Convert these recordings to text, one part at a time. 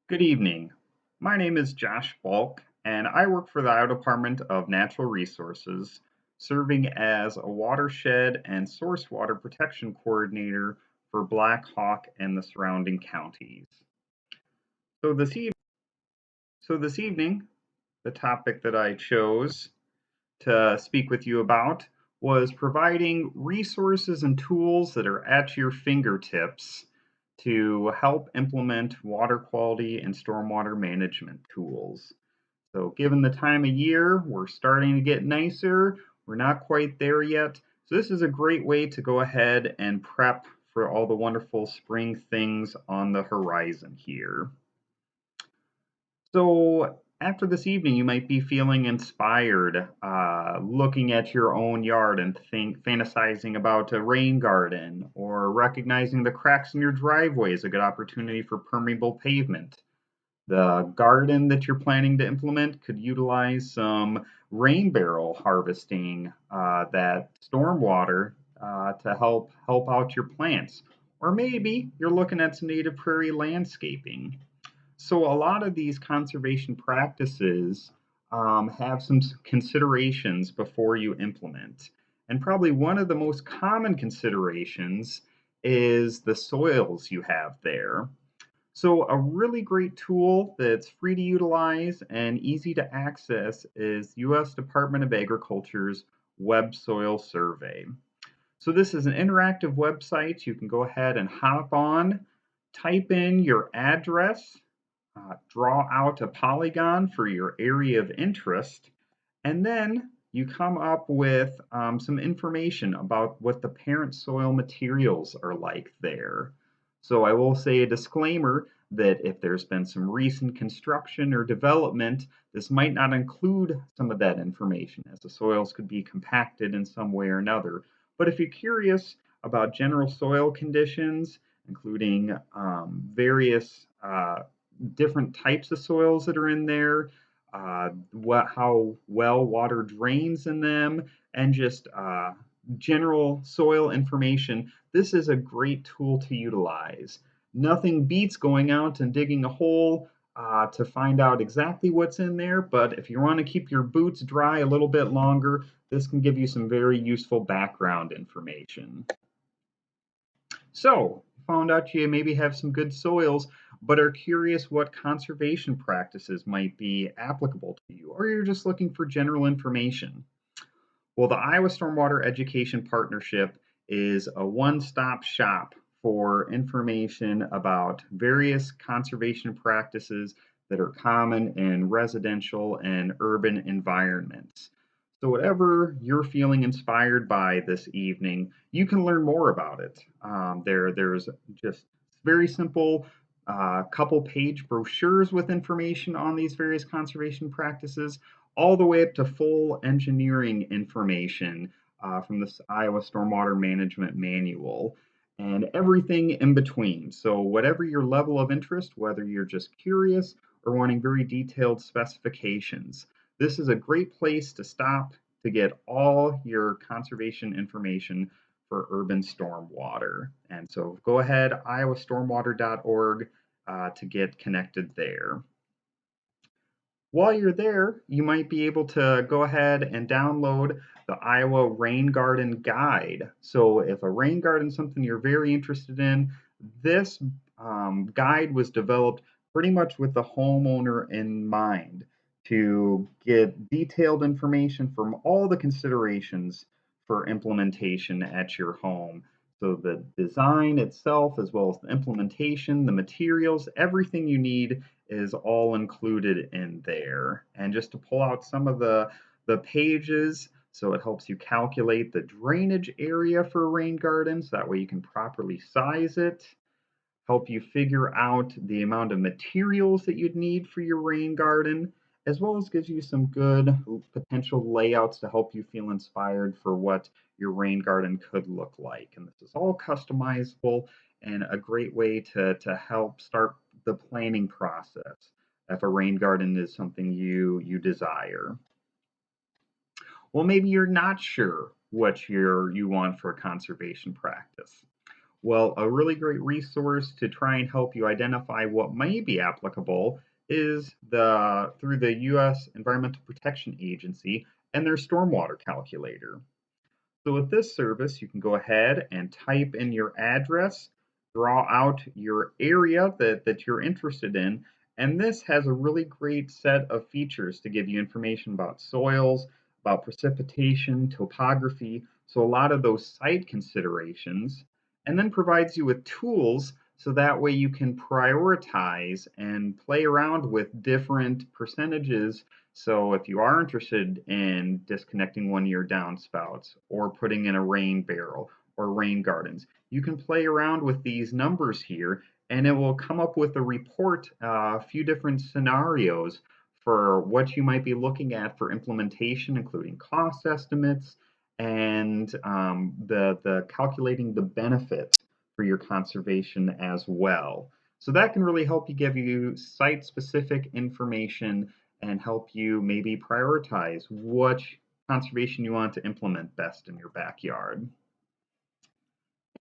Good evening. My name is Josh Balk, and I work for the Iowa Department of Natural Resources, serving as a watershed and source water protection coordinator for Black Hawk and the surrounding counties. So this, eve- this evening, the topic that I chose to speak with you about was providing resources and tools that are at your fingertips to help implement water quality and stormwater management tools. So, given the time of year, we're starting to get nicer. We're not quite there yet. So, this is a great way to go ahead and prep for all the wonderful spring things on the horizon here. So, after this evening, you might be feeling inspired, looking at your own yard and fantasizing about a rain garden, or recognizing the cracks in your driveway is a good opportunity for permeable pavement. The garden that you're planning to implement could utilize some rain barrel harvesting, that stormwater, to help out your plants. Or maybe you're looking at some native prairie landscaping. So a lot of these conservation practices have some considerations before you implement. And probably one of the most common considerations is the soils you have there. So a really great tool that's free to utilize and easy to access is U.S. Department of Agriculture's Web Soil Survey. So this is an interactive website. You can go ahead and hop on, type in your address, draw out a polygon for your area of interest, and then you come up with some information about what the parent soil materials are like there. So I will say a disclaimer that if there's been some recent construction or development, this might not include some of that information, as the soils could be compacted in some way or another. But if you're curious about general soil conditions, including various different types of soils that are in there, how well water drains in them, and just general soil information, this is a great tool to utilize. Nothing beats going out and digging a hole to find out exactly what's in there, but if you want to keep your boots dry a little bit longer, this can give you some very useful background information. So, found out you maybe have some good soils, but are curious what conservation practices might be applicable to you, or you're just looking for general information. Well, the Iowa Stormwater Education Partnership is a one-stop shop for information about various conservation practices that are common in residential and urban environments. So, whatever you're feeling inspired by this evening, you can learn more about it. There's just very simple couple page brochures with information on these various conservation practices, all the way up to full engineering information from this Iowa Stormwater Management Manual, and everything in between. So, whatever your level of interest, whether you're just curious or wanting very detailed specifications, this is a great place to stop to get all your conservation information for urban stormwater. And so go ahead, iowastormwater.org, to get connected there. While you're there, you might be able to go ahead and download the Iowa Rain Garden Guide. So if a rain garden is something you're very interested in, this guide was developed pretty much with the homeowner in mind to get detailed information from all the considerations for implementation at your home. So the design itself, as well as the implementation, the materials, everything you need is all included in there. And just to pull out some of the pages, so it helps you calculate the drainage area for a rain garden, so that way you can properly size it, help you figure out the amount of materials that you'd need for your rain garden, as well as gives you some good potential layouts to help you feel inspired for what your rain garden could look like. And this is all customizable and a great way to help start the planning process if a rain garden is something you desire. Well, maybe you're not sure what you want for a conservation practice. Well, a really great resource to try and help you identify what may be applicable is the through the US Environmental Protection Agency and their stormwater calculator. So with this service, you can go ahead and type in your address, draw out your area that you're interested in, and this has a really great set of features to give you information about soils, about precipitation, topography, so a lot of those site considerations, and then provides you with tools so that way you can prioritize and play around with different percentages. So if you are interested in disconnecting one of your downspouts or putting in a rain barrel or rain gardens, you can play around with these numbers here and it will come up with a report, a few different scenarios for what you might be looking at for implementation, including cost estimates and the calculating the benefits for your conservation as well. So that can really help you give you site specific information and help you maybe prioritize which conservation you want to implement best in your backyard.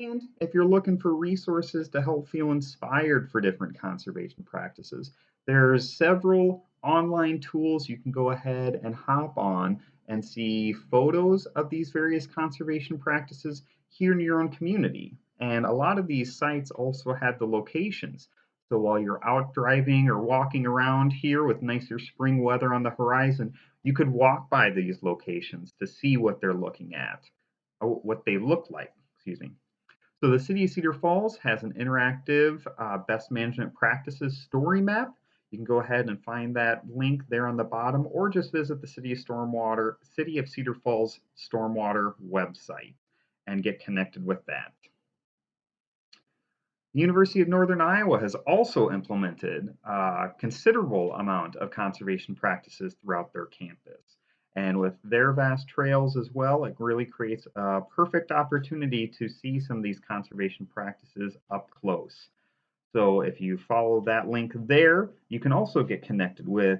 And if you're looking for resources to help feel inspired for different conservation practices, there's several online tools you can go ahead and hop on and see photos of these various conservation practices here in your own community. And a lot of these sites also have the locations. So while you're out driving or walking around here with nicer spring weather on the horizon, you could walk by these locations to see what they're looking at, or what they look like, excuse me. So the City of Cedar Falls has an interactive best management practices story map. You can go ahead and find that link there on the bottom, or just visit the City of Cedar Falls Stormwater website and get connected with that. The University of Northern Iowa has also implemented a considerable amount of conservation practices throughout their campus. And with their vast trails as well, it really creates a perfect opportunity to see some of these conservation practices up close. So if you follow that link there, you can also get connected with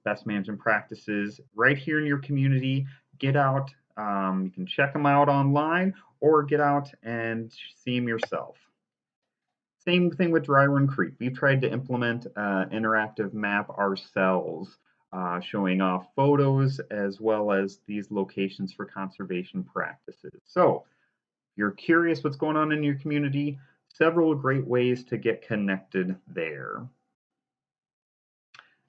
best management practices right here in your community. Get out, you can check them out online or get out and see them yourself. Same thing with Dry Run Creek. We've tried to implement an interactive map ourselves, showing off photos as well as these locations for conservation practices. So, if you're curious what's going on in your community, several great ways to get connected there.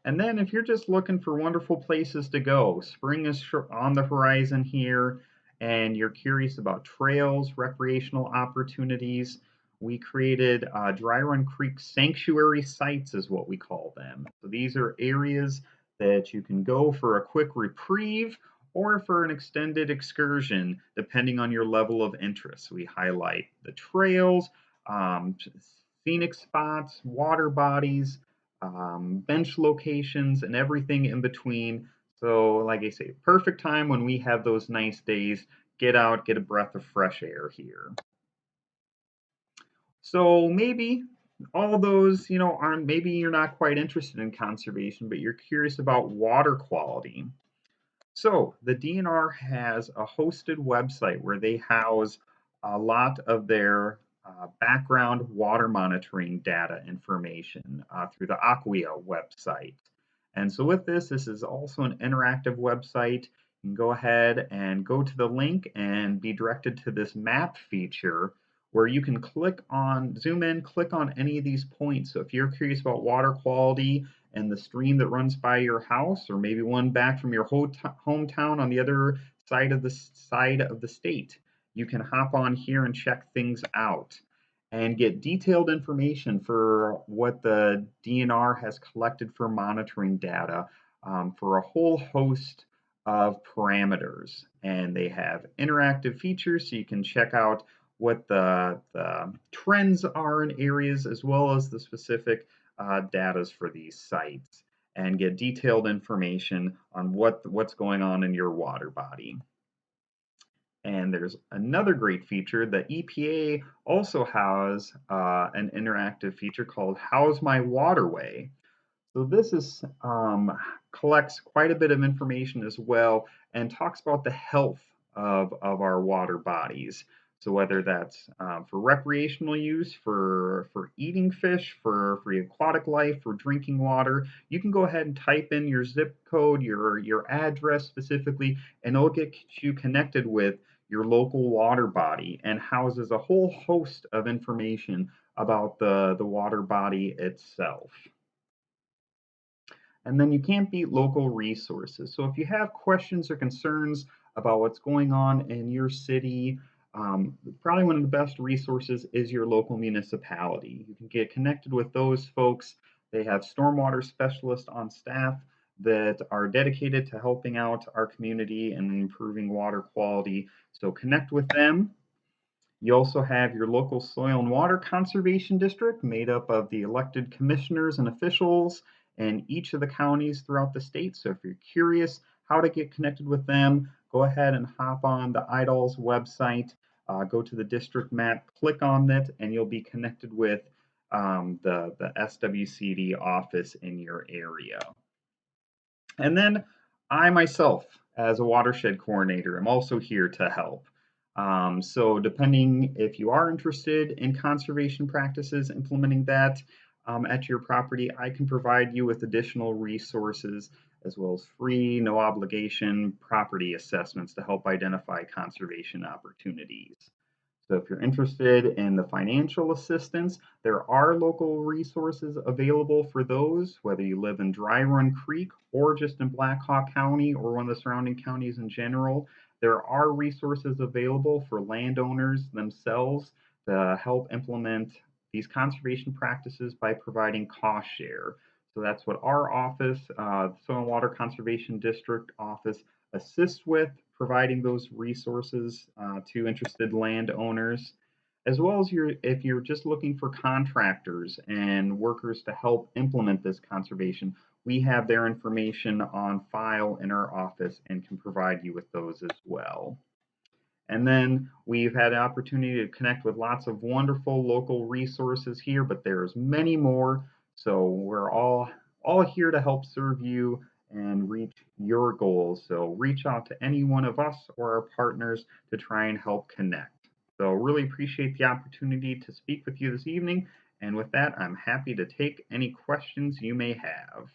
And then, if you're just looking for wonderful places to go, spring is on the horizon here, and you're curious about trails, recreational opportunities, we created Dry Run Creek sanctuary sites, is what we call them. So these are areas that you can go for a quick reprieve or for an extended excursion, depending on your level of interest. We highlight the trails, um, scenic spots, water bodies, bench locations, and everything in between. So, like I say, perfect time when we have those nice days. Get out, get a breath of fresh air here. So maybe all those, aren't, maybe you're not quite interested in conservation, but you're curious about water quality. So the DNR has a hosted website where they house a lot of their background water monitoring data information through the Aquia website. And so with this is also an interactive website. You can go ahead and go to the link and be directed to this map feature where you can zoom in, click on any of these points. So if you're curious about water quality and the stream that runs by your house, or maybe one back from your hometown on the other side of the state, you can hop on here and check things out and get detailed information for what the DNR has collected for monitoring data for a whole host of parameters. And they have interactive features so you can check out what the trends are in areas as well as the specific data for these sites and get detailed information on what's going on in your water body. And there's another great feature. The EPA also has an interactive feature called How's My Waterway? So this collects quite a bit of information as well and talks about the health of our water bodies. So whether that's for recreational use, for eating fish, for your aquatic life, for drinking water, you can go ahead and type in your zip code, your address specifically, and it'll get you connected with your local water body and houses a whole host of information about the water body itself. And then you can't beat local resources. So if you have questions or concerns about what's going on in your city, probably one of the best resources is your local municipality. You can get connected with those folks. They have stormwater specialists on staff that are dedicated to helping out our community and improving water quality. So connect with them. You also have your local soil and water conservation district made up of the elected commissioners and officials in each of the counties throughout the state. So if you're curious how to get connected with them, go ahead and hop on the IDOL's website, go to the district map, click on it, and you'll be connected with the SWCD office in your area. And then I myself, as a watershed coordinator, am also here to help. So, depending if you are interested in conservation practices, implementing that at your property, I can provide you with additional resources as well as free, no obligation property assessments to help identify conservation opportunities. So if you're interested in the financial assistance, there are local resources available for those, whether you live in Dry Run Creek or just in Black Hawk County or one of the surrounding counties in general. There are resources available for landowners themselves to help implement these conservation practices by providing cost share. So that's what our office, the Soil and Water Conservation District office, assists with providing those resources to interested landowners, as well as if you're just looking for contractors and workers to help implement this conservation, we have their information on file in our office and can provide you with those as well. And then we've had an opportunity to connect with lots of wonderful local resources here, but there's many more. So we're all here to help serve you and reach your goals. So reach out to any one of us or our partners to try and help connect. So really appreciate the opportunity to speak with you this evening. And with that, I'm happy to take any questions you may have.